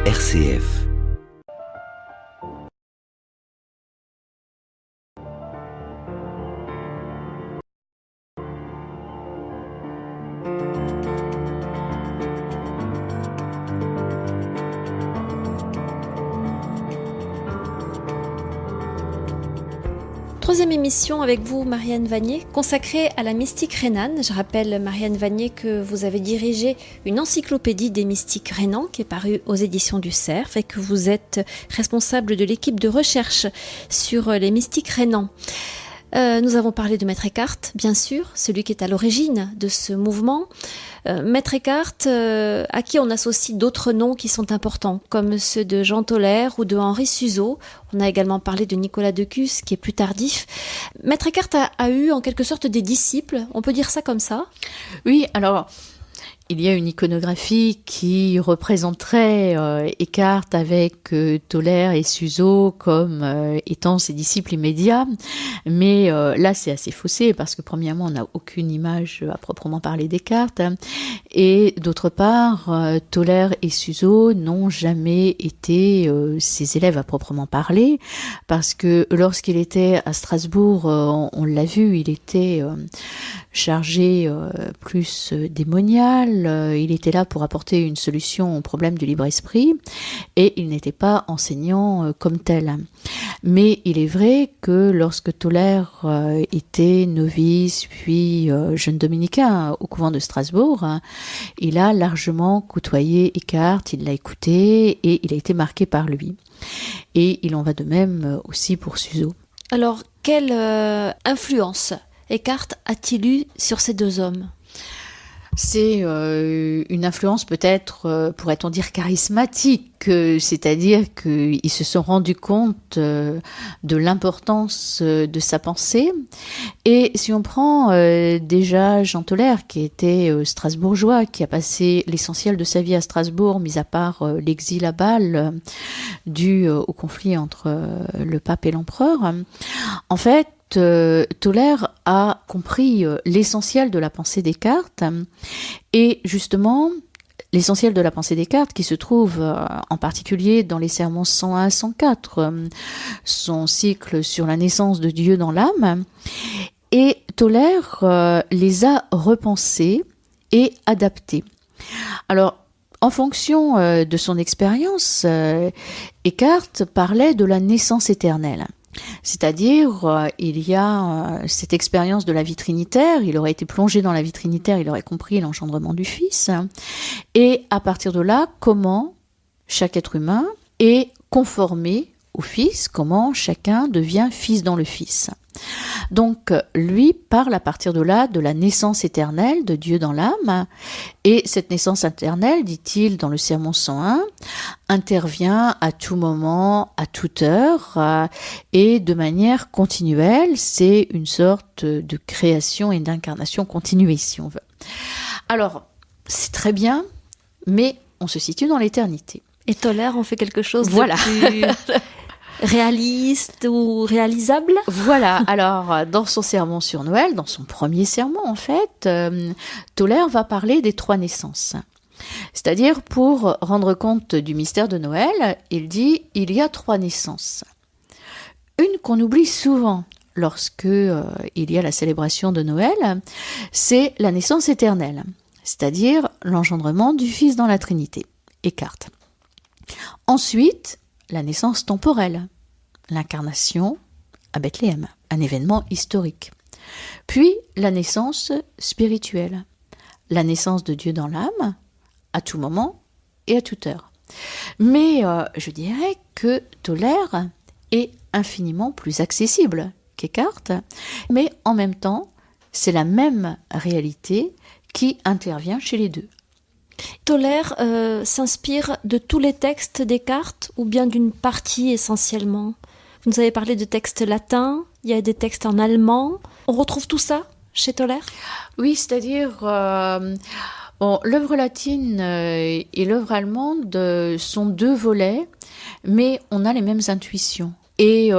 RCF. Troisième émission avec vous, Marianne Vanier, consacrée à la mystique rhénane. Je rappelle, Marianne Vanier, que vous avez dirigé une encyclopédie des mystiques rhénans qui est parue aux éditions du Cerf et que vous êtes responsable de l'équipe de recherche sur les mystiques rhénans. Nous avons parlé de Maître Eckhart, bien sûr, celui qui est à l'origine de ce mouvement. Maître Eckhart, à qui on associe d'autres noms qui sont importants, comme ceux de Jean Tauler ou de Henri Suzeau. On a également parlé de Nicolas de Cus, qui est plus tardif. Maître Eckhart a eu en quelque sorte des disciples, on peut dire ça comme ça ? Oui, alors... il y a une iconographie qui représenterait Eckhart avec Tauler et Suzeau comme étant ses disciples immédiats. Mais là, c'est assez faussé parce que premièrement, on n'a aucune image à proprement parler d'Eckhart. Et d'autre part, Tauler et Suzeau n'ont jamais été ses élèves à proprement parler parce que lorsqu'il était à Strasbourg, on l'a vu, il était chargé plus démonial. Il était là pour apporter une solution au problème du libre-esprit et il n'était pas enseignant comme tel. Mais il est vrai que lorsque Tauler était novice puis jeune dominicain au couvent de Strasbourg, il a largement côtoyé Eckhart, il l'a écouté et il a été marqué par lui. Et il en va de même aussi pour Suzeau. Alors, quelle influence Eckhart a-t-il eu sur ces deux hommes ? C'est une influence peut-être, pourrait-on dire, charismatique, c'est-à-dire qu'ils se sont rendus compte de l'importance de sa pensée. Et si on prend déjà Jean Tauler, qui était strasbourgeois, qui a passé l'essentiel de sa vie à Strasbourg, mis à part l'exil à Bâle, dû au conflit entre le pape et l'empereur, en fait, Tauler a compris l'essentiel de la pensée Descartes et justement l'essentiel de la pensée Descartes qui se trouve en particulier dans les sermons 101 à 104, son cycle sur la naissance de Dieu dans l'âme, et Tauler les a repensés et adaptés. Alors, en fonction de son expérience, Eckhart parlait de la naissance éternelle. C'est-à-dire, il y a cette expérience de la vie trinitaire, il aurait été plongé dans la vie trinitaire, il aurait compris l'engendrement du Fils, et à partir de là, comment chaque être humain est conformé au Fils, comment chacun devient fils dans le Fils. Donc, lui parle à partir de là de la naissance éternelle de Dieu dans l'âme, et cette naissance éternelle, dit-il dans le sermon 101, intervient à tout moment, à toute heure, et de manière continuelle. C'est une sorte de création et d'incarnation continuée, si on veut. Alors, c'est très bien, mais on se situe dans l'éternité. Et Tauler en fait quelque chose voilà. de plus réaliste ou réalisable ? Voilà, alors dans son sermon sur Noël, dans son premier sermon en fait, Tauler va parler des trois naissances. C'est-à-dire, pour rendre compte du mystère de Noël, il dit « il y a trois naissances ». Une qu'on oublie souvent lorsque il y a la célébration de Noël, c'est la naissance éternelle, c'est-à-dire l'engendrement du Fils dans la Trinité, Eckhart. Ensuite, la naissance temporelle, l'incarnation à Bethléem, un événement historique. Puis la naissance spirituelle, la naissance de Dieu dans l'âme, à tout moment et à toute heure. Mais je dirais que Tauler est infiniment plus accessible qu'Eckhart, mais en même temps, c'est la même réalité qui intervient chez les deux. Tauler s'inspire de tous les textes Descartes ou bien d'une partie essentiellement ? Vous nous avez parlé de textes latins, il y a des textes en allemand. On retrouve tout ça chez Tauler ? Oui, c'est-à-dire, l'œuvre latine et l'œuvre allemande sont deux volets, mais on a les mêmes intuitions. Et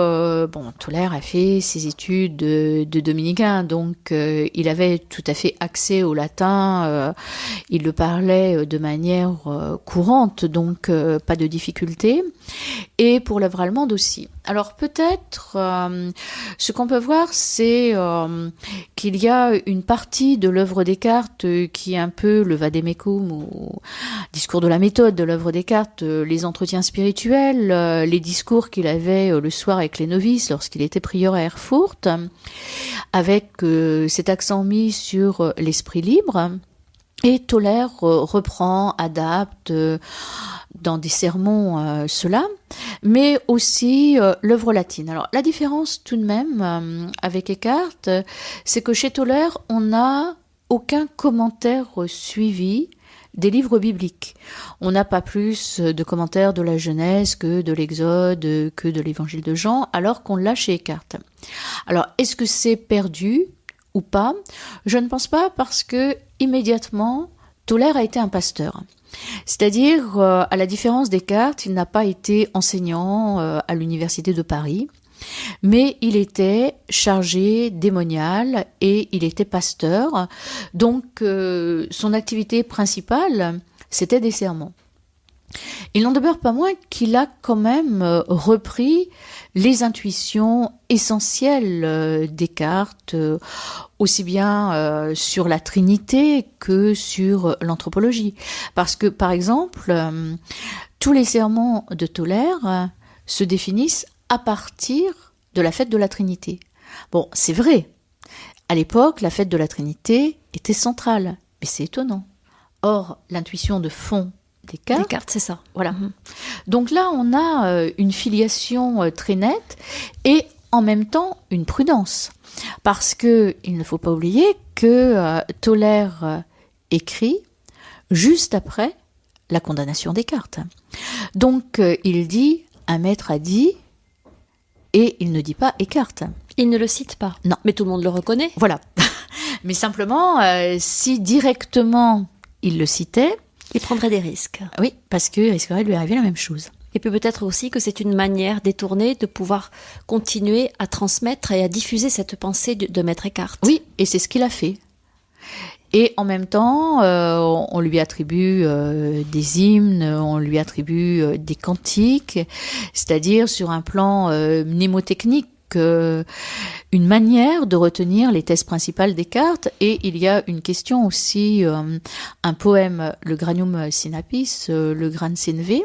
Tolère a fait ses études de dominicain, donc il avait tout à fait accès au latin, il le parlait de manière courante, donc pas de difficulté. Et pour l'œuvre allemande aussi. Alors peut-être, ce qu'on peut voir, c'est qu'il y a une partie de l'œuvre Descartes qui est un peu le vademecum ou discours de la méthode de l'œuvre Descartes, les entretiens spirituels, les discours qu'il avait le soir avec les novices lorsqu'il était prieur à Erfurt, avec cet accent mis sur l'esprit libre. Et Tolère reprend, adapte dans des sermons cela, mais aussi l'œuvre latine. Alors la différence tout de même avec Eckhart, c'est que chez Tolère, on n'a aucun commentaire suivi des livres bibliques. On n'a pas plus de commentaires de la Genèse que de l'Exode, que de l'Évangile de Jean, alors qu'on l'a chez Eckhart. Alors, est-ce que c'est perdu ou pas? Je ne pense pas, parce que immédiatement, Tolère a été un pasteur. C'est-à-dire, à la différence Descartes, il n'a pas été enseignant à l'université de Paris, mais il était chargé démonial et il était pasteur. Donc, son activité principale, c'était des sermons. Il n'en demeure pas moins qu'il a quand même repris les intuitions essentielles Descartes, aussi bien sur la Trinité que sur l'anthropologie. Parce que, par exemple, tous les sermons de Tolère se définissent à partir de la fête de la Trinité. Bon, c'est vrai. À l'époque, la fête de la Trinité était centrale, mais c'est étonnant. Or, l'intuition de fond Descartes, c'est ça. Voilà. Donc là, on a une filiation très nette et en même temps une prudence. Parce que il ne faut pas oublier que Tolère écrit juste après la condamnation des Descartes. Donc il dit, un maître a dit, et il ne dit pas Eckhart. Il ne le cite pas. Non. Mais tout le monde le reconnaît. Voilà. Mais simplement, si directement il le citait, il prendrait des risques. Oui, parce qu'il risquerait de lui arriver la même chose. Et puis peut-être aussi que c'est une manière détournée de pouvoir continuer à transmettre et à diffuser cette pensée de Maître Eckhart. Oui, et c'est ce qu'il a fait. Et en même temps, on lui attribue des hymnes, on lui attribue des cantiques, c'est-à-dire sur un plan mnémotechnique, une manière de retenir les thèses principales Descartes. Et il y a une question aussi, un poème, le Granum Sinapis, le Gran Senve.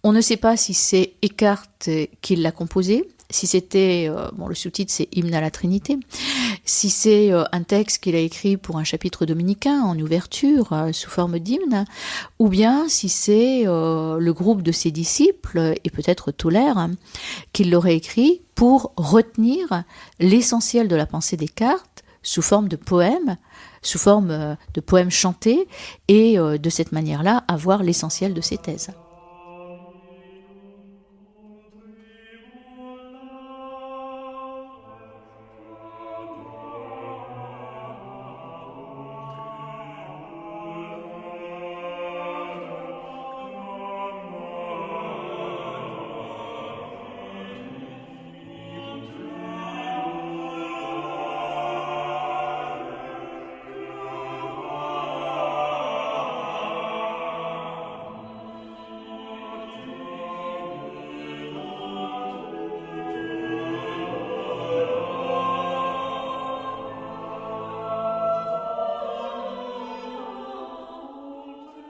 On ne sait pas si c'est Eckhart qui l'a composé, si c'était, le sous-titre c'est Hymne à la Trinité, si c'est un texte qu'il a écrit pour un chapitre dominicain en ouverture sous forme d'hymne, ou bien si c'est le groupe de ses disciples, et peut-être Tolère, qui l'aurait écrit pour retenir l'essentiel de la pensée des Descartes sous forme de poèmes, sous forme de poèmes chantés, et de cette manière-là avoir l'essentiel de ses thèses.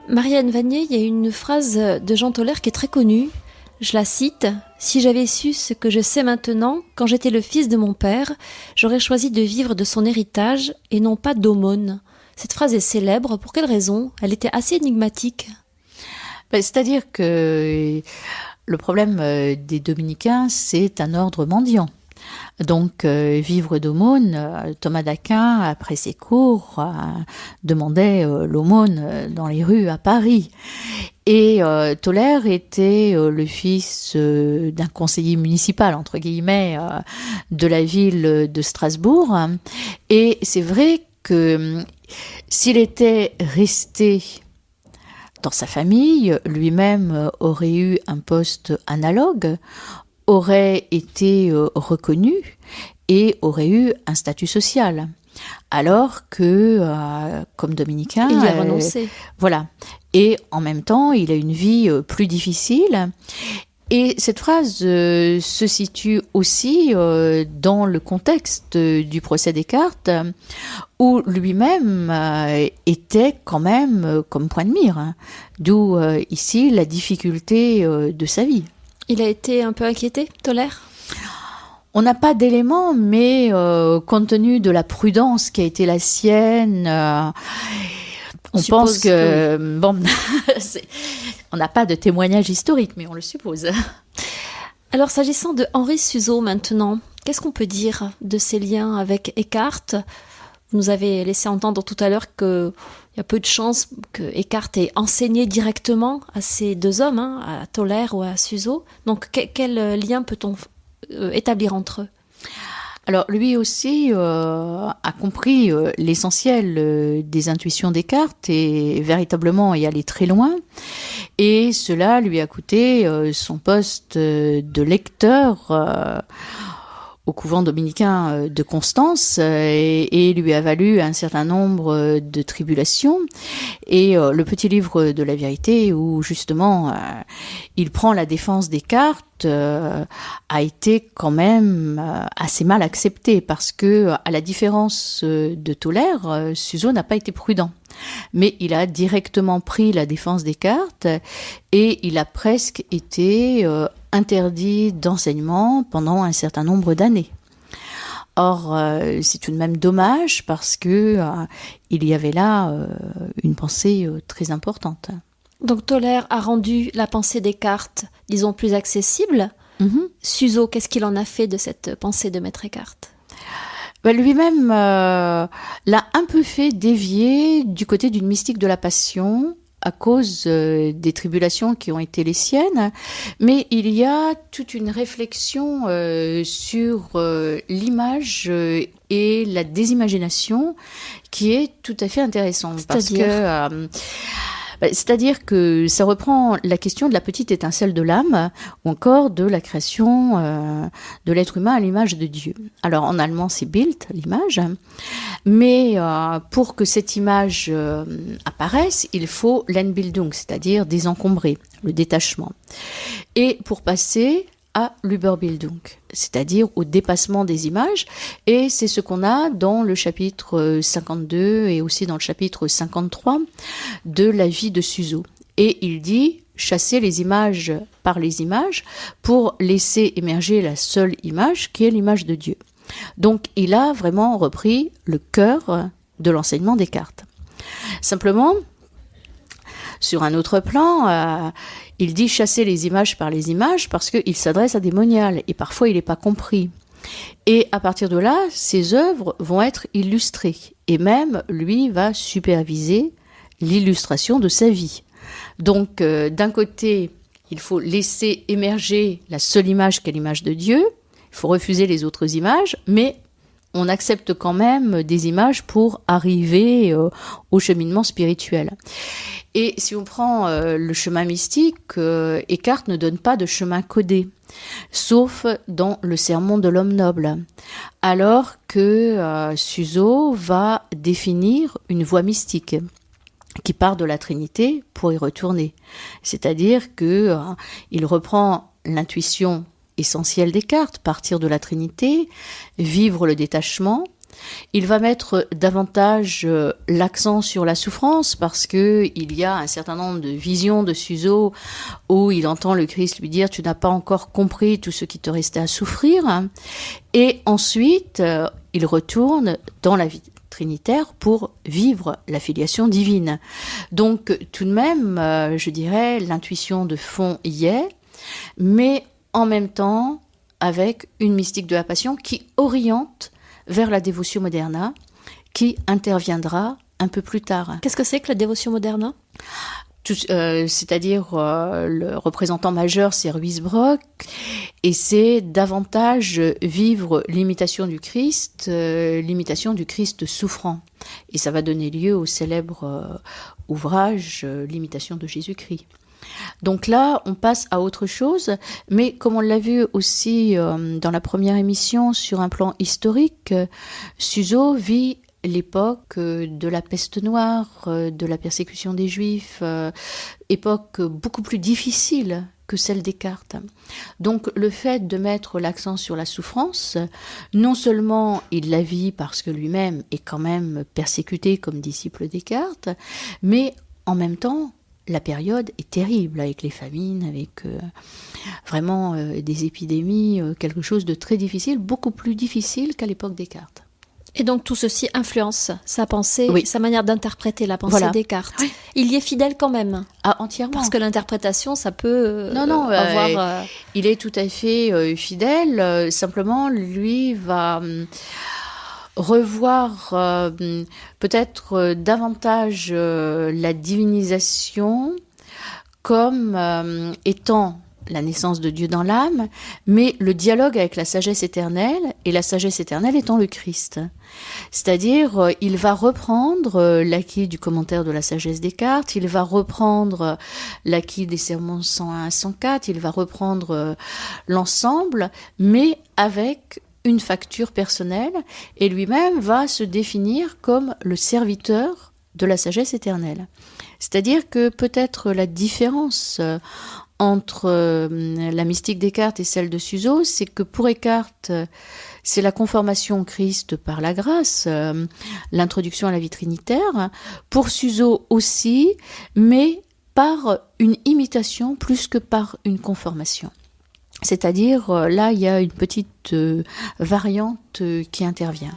Marianne Vanier, il y a une phrase de Jean Tolère qui est très connue. Je la cite. « Si j'avais su ce que je sais maintenant, quand j'étais le fils de mon père, j'aurais choisi de vivre de son héritage et non pas d'aumône. » Cette phrase est célèbre. Pour quelle raison? Elle était assez énigmatique. C'est-à-dire que le problème des dominicains, c'est un ordre mendiant. Donc, vivre d'aumône, Thomas d'Aquin, après ses cours, demandait l'aumône dans les rues à Paris. Et Tolère était le fils d'un conseiller municipal, entre guillemets, de la ville de Strasbourg. Et c'est vrai que s'il était resté dans sa famille, lui-même aurait eu un poste analogue. aurait été reconnu et aurait eu un statut social. Alors que, comme dominicain... Il y a renoncé. Voilà. Et en même temps, il a une vie plus difficile. Et cette phrase se situe aussi dans le contexte du procès Descartes, où lui-même était quand même comme point de mire, hein. D'où ici la difficulté de sa vie. Il a été un peu inquiété, Tolère ? On n'a pas d'éléments, mais compte tenu de la prudence qui a été la sienne, on pense que... Oui. Bon, on n'a pas de témoignage historique, mais on le suppose. Alors, s'agissant de Henri Suzeau maintenant, qu'est-ce qu'on peut dire de ses liens avec Eckhart ? Vous nous avez laissé entendre tout à l'heure qu'il y a peu de chances que Eckhart ait enseigné directement à ces deux hommes, hein, à Tolère ou à Suzeau. Donc, quel lien peut-on établir entre eux ? Alors, lui aussi a compris l'essentiel des intuitions Descartes et véritablement y aller très loin. Et cela lui a coûté son poste de lecteur au couvent dominicain de Constance et lui a valu un certain nombre de tribulations. Et le petit livre de la vérité où justement il prend la défense des cartes a été quand même assez mal accepté parce que, à la différence de Tolère, Suzeau n'a pas été prudent. Mais il a directement pris la défense des cartes et il a presque été interdit d'enseignement pendant un certain nombre d'années. Or, c'est tout de même dommage parce que il y avait là une pensée très importante. Donc Tolère a rendu la pensée des cartes, disons, plus accessible. Suzeau, qu'est-ce qu'il en a fait de cette pensée de Maître Eckhart ? Lui-même l'a un peu fait dévier du côté d'une mystique de la passion à cause des tribulations qui ont été les siennes, mais il y a toute une réflexion sur l'image et la désimagination qui est tout à fait intéressante. C'est-à-dire que ça reprend la question de la petite étincelle de l'âme ou encore de la création de l'être humain à l'image de Dieu. Alors en allemand c'est Bild, l'image, mais pour que cette image apparaisse, il faut l'Entbildung, c'est-à-dire désencombrer, le détachement. Et pour passer à l'Überbildung, c'est-à-dire au dépassement des images, et c'est ce qu'on a dans le chapitre 52 et aussi dans le chapitre 53 de la vie de Suzeau. Et il dit chasser les images par les images pour laisser émerger la seule image qui est l'image de Dieu. Donc il a vraiment repris le cœur de l'enseignement des cartes. Simplement, sur un autre plan, il dit chasser les images par les images parce qu'il s'adresse à des moniales et parfois il n'est pas compris. Et à partir de là, ses œuvres vont être illustrées et même lui va superviser l'illustration de sa vie. Donc d'un côté, il faut laisser émerger la seule image qu'est l'image de Dieu, il faut refuser les autres images, mais on accepte quand même des images pour arriver au cheminement spirituel. Et si on prend le chemin mystique, Eckhart ne donne pas de chemin codé, sauf dans le Sermon de l'homme noble, alors que Suzeau va définir une voie mystique qui part de la Trinité pour y retourner. C'est-à-dire que il reprend l'intuition essentielle des cartes, partir de la Trinité, vivre le détachement. Il va mettre davantage l'accent sur la souffrance parce que il y a un certain nombre de visions de Suzeau où il entend le Christ lui dire « Tu n'as pas encore compris tout ce qui te restait à souffrir ». Et ensuite, il retourne dans la vie trinitaire pour vivre la filiation divine. Donc tout de même, je dirais, l'intuition de fond y est, mais en même temps avec une mystique de la passion qui oriente vers la dévotion moderna, qui interviendra un peu plus tard. Qu'est-ce que c'est que la dévotion moderna ? C'est-à-dire le représentant majeur, c'est Ruysbrock, et c'est davantage vivre l'imitation du Christ souffrant. Et ça va donner lieu au célèbre ouvrage L'imitation de Jésus-Christ. Donc là, on passe à autre chose, mais comme on l'a vu aussi dans la première émission sur un plan historique, Suso vit l'époque de la peste noire, de la persécution des Juifs, époque beaucoup plus difficile que celle des Descartes. Donc le fait de mettre l'accent sur la souffrance, non seulement il la vit parce que lui-même est quand même persécuté comme disciple des Descartes, mais en même temps, la période est terrible avec les famines, avec vraiment des épidémies, quelque chose de très difficile, beaucoup plus difficile qu'à l'époque des Descartes. Et donc tout ceci influence sa pensée, Oui. sa manière d'interpréter la pensée Voilà. des Descartes. Oui. Il y est fidèle quand même, Ah, entièrement. parce que l'interprétation, ça peut Non, avoir... il est tout à fait fidèle. Simplement, lui va revoir peut-être davantage la divinisation comme étant la naissance de Dieu dans l'âme, mais le dialogue avec la sagesse éternelle, et la sagesse éternelle étant le Christ. C'est-à-dire, il va reprendre l'acquis du commentaire de la sagesse des Descartes, il va reprendre l'acquis des sermons 101 à 104, il va reprendre l'ensemble, mais avec une facture personnelle, et lui-même va se définir comme le serviteur de la sagesse éternelle. C'est-à-dire que peut-être la différence entre la mystique Descartes et celle de Suso, c'est que pour Descartes, c'est la conformation au Christ par la grâce, l'introduction à la vie trinitaire. Pour Suso aussi, mais par une imitation plus que par une conformation. C'est-à-dire, là, il y a une petite variante qui intervient.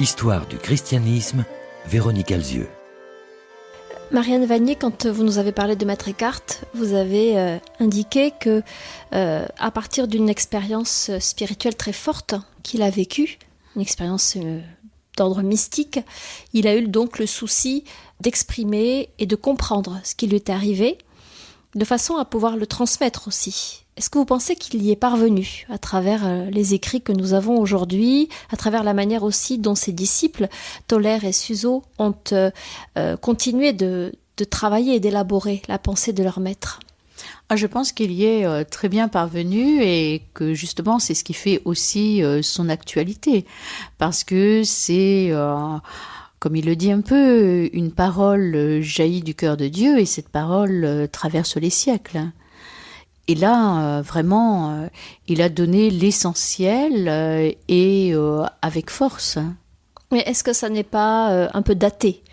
Histoire du christianisme, Véronique Alzieux. Marianne Vanier, quand vous nous avez parlé de Maître Eckhart, vous avez indiqué que à partir d'une expérience spirituelle très forte qu'il a vécue, une expérience d'ordre mystique, il a eu donc le souci d'exprimer et de comprendre ce qui lui est arrivé, de façon à pouvoir le transmettre aussi. Est-ce que vous pensez qu'il y est parvenu à travers les écrits que nous avons aujourd'hui, à travers la manière aussi dont ses disciples, Toller et Suso, ont continué de travailler et d'élaborer la pensée de leur maître ? Je pense qu'il y est très bien parvenu et que justement c'est ce qui fait aussi son actualité. Parce que c'est, comme il le dit un peu, une parole jaillit du cœur de Dieu et cette parole traverse les siècles. Et là, vraiment, il a donné l'essentiel et avec force. Mais est-ce que ça n'est pas un peu daté ?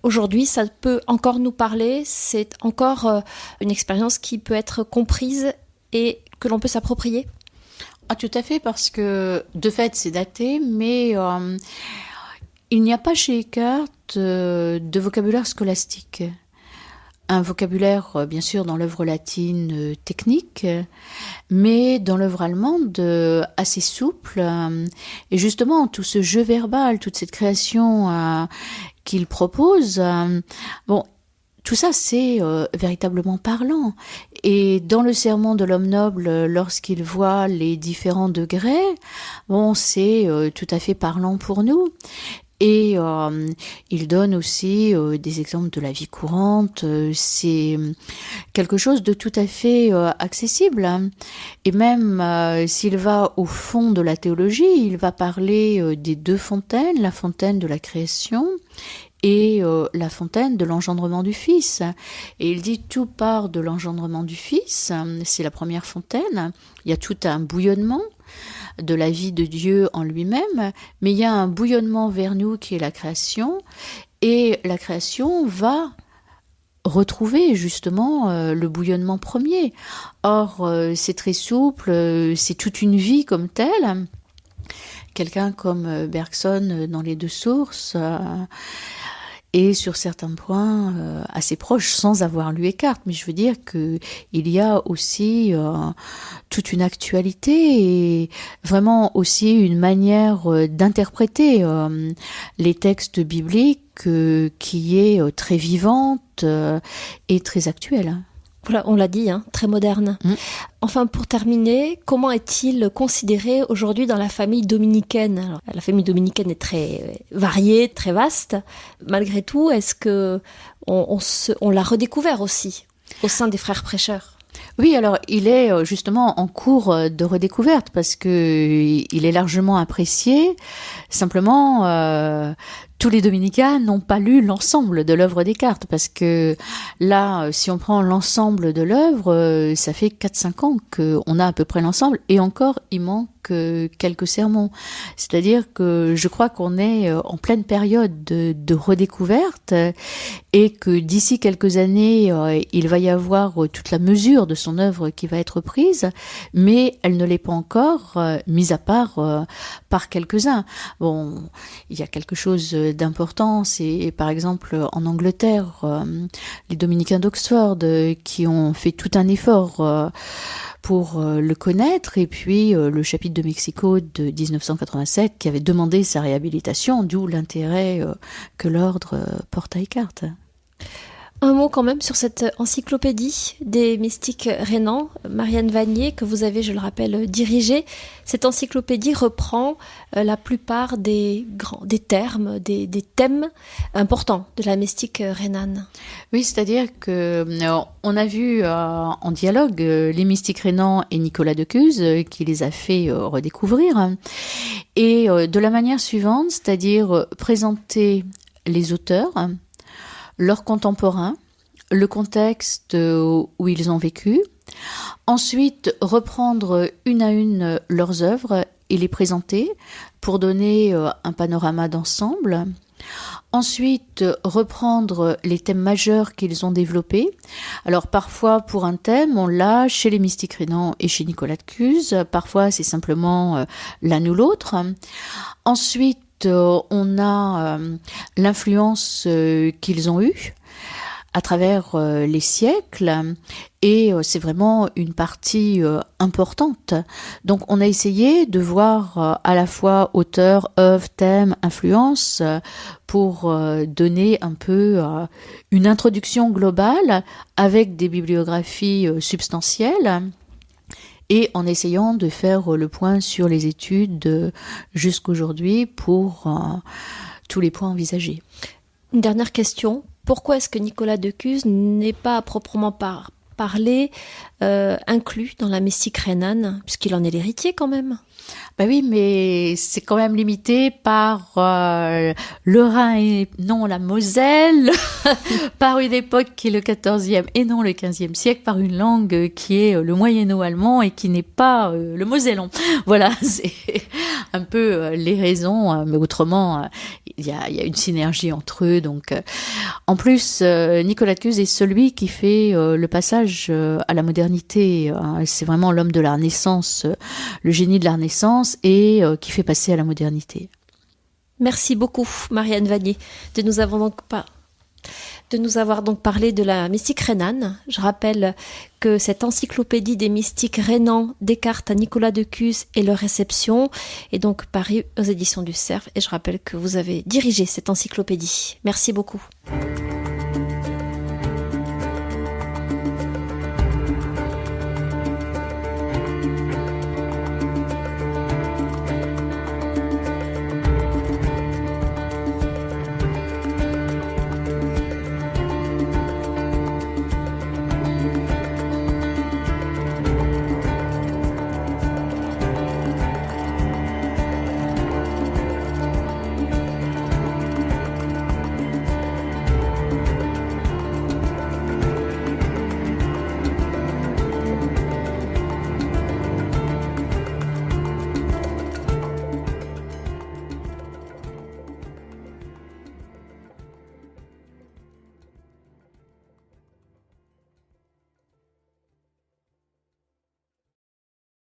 Aujourd'hui, ça peut encore nous parler, c'est encore une expérience qui peut être comprise et que l'on peut s'approprier ? Tout à fait, parce que de fait, c'est daté, mais il n'y a pas chez Eckhart de vocabulaire scolastique. Un vocabulaire, bien sûr, dans l'œuvre latine technique, mais dans l'œuvre allemande assez souple. Et justement, tout ce jeu verbal, toute cette création qu'il propose, tout ça, c'est véritablement parlant. Et dans le sermon de l'homme noble, lorsqu'il voit les différents degrés, c'est tout à fait parlant pour nous. Et il donne aussi des exemples de la vie courante. C'est quelque chose de tout à fait accessible. Et même s'il va au fond de la théologie, il va parler des deux fontaines, la fontaine de la création et la fontaine de l'engendrement du Fils. Et il dit tout part de l'engendrement du Fils, c'est la première fontaine. Il y a tout un bouillonnement de la vie de Dieu en lui-même, mais il y a un bouillonnement vers nous qui est la création, et la création va retrouver justement le bouillonnement premier. Or, c'est très souple, c'est toute une vie comme telle. Quelqu'un comme Bergson dans Les Deux Sources est sur certains points assez proche sans avoir lu Eckhart, mais je veux dire qu'il y a aussi toute une actualité et vraiment aussi une manière d'interpréter les textes bibliques qui est très vivante et très actuelle. Voilà, on l'a dit, très moderne. Enfin, pour terminer, comment est-il considéré aujourd'hui dans la famille dominicaine ? Alors, la famille dominicaine est très variée, très vaste. Malgré tout, est-ce que on l'a redécouvert aussi au sein des frères prêcheurs ? Oui, alors il est justement en cours de redécouverte parce que il est largement apprécié. Simplement, tous les dominicains n'ont pas lu l'ensemble de l'œuvre Descartes parce que là, si on prend l'ensemble de l'œuvre, ça fait 4-5 ans qu'on a à peu près l'ensemble et encore, il manque quelques sermons. C'est-à-dire que je crois qu'on est en pleine période de redécouverte et que d'ici quelques années, il va y avoir toute la mesure de son œuvre qui va être prise, mais elle ne l'est pas encore, mise à part par quelques-uns. Bon, il y a quelque chose d'important, c'est par exemple en Angleterre, les dominicains d'Oxford qui ont fait tout un effort pour le connaître, et puis le chapitre de Mexico de 1987 qui avait demandé sa réhabilitation, d'où l'intérêt que l'ordre porte à Eckhart. Un mot quand même sur cette encyclopédie des mystiques rhénans, Marianne Vanier, que vous avez, je le rappelle, dirigée. Cette encyclopédie reprend la plupart des termes, des thèmes importants de la mystique rhénane. Oui, c'est-à-dire que on a vu en dialogue les mystiques rhénans et Nicolas de Cuse qui les a fait redécouvrir. Et de la manière suivante, c'est-à-dire présenter les auteurs, leurs contemporains, le contexte où ils ont vécu, ensuite reprendre une à une leurs œuvres et les présenter pour donner un panorama d'ensemble, ensuite reprendre les thèmes majeurs qu'ils ont développés. Alors parfois pour un thème, on l'a chez les mystiques rhénans et chez Nicolas de Cuse, parfois c'est simplement l'un ou l'autre. Ensuite, on a l'influence qu'ils ont eue à travers les siècles et c'est vraiment une partie importante. Donc on a essayé de voir à la fois auteur, œuvre, thème, influence pour donner un peu une introduction globale avec des bibliographies substantielles. Et en essayant de faire le point sur les études jusqu'aujourd'hui pour tous les points envisagés. Une dernière question. Pourquoi est-ce que Nicolas de Cuse n'est pas à proprement parler inclus dans la mystique rhénane, puisqu'il en est l'héritier quand même ? Ben oui, mais c'est quand même limité par le Rhin et non la Moselle, par une époque qui est le XIVe et non le XVe siècle, par une langue qui est le moyenno-allemand et qui n'est pas le mosellan. Voilà, c'est un peu les raisons, mais autrement, il y a une synergie entre eux. Donc, en plus, Nicolas de Cuse est celui qui fait le passage à la modernité. C'est vraiment l'homme de la Renaissance, le génie de la Renaissance, et qui fait passer à la modernité. Merci beaucoup, Marianne Vanier, de nous avoir donc parlé de la mystique rhénane. Je rappelle que cette encyclopédie des mystiques rhénans, Descartes à Nicolas de Cuse et leur réception est donc parue aux éditions du Cerf. Et je rappelle que vous avez dirigé cette encyclopédie. Merci beaucoup.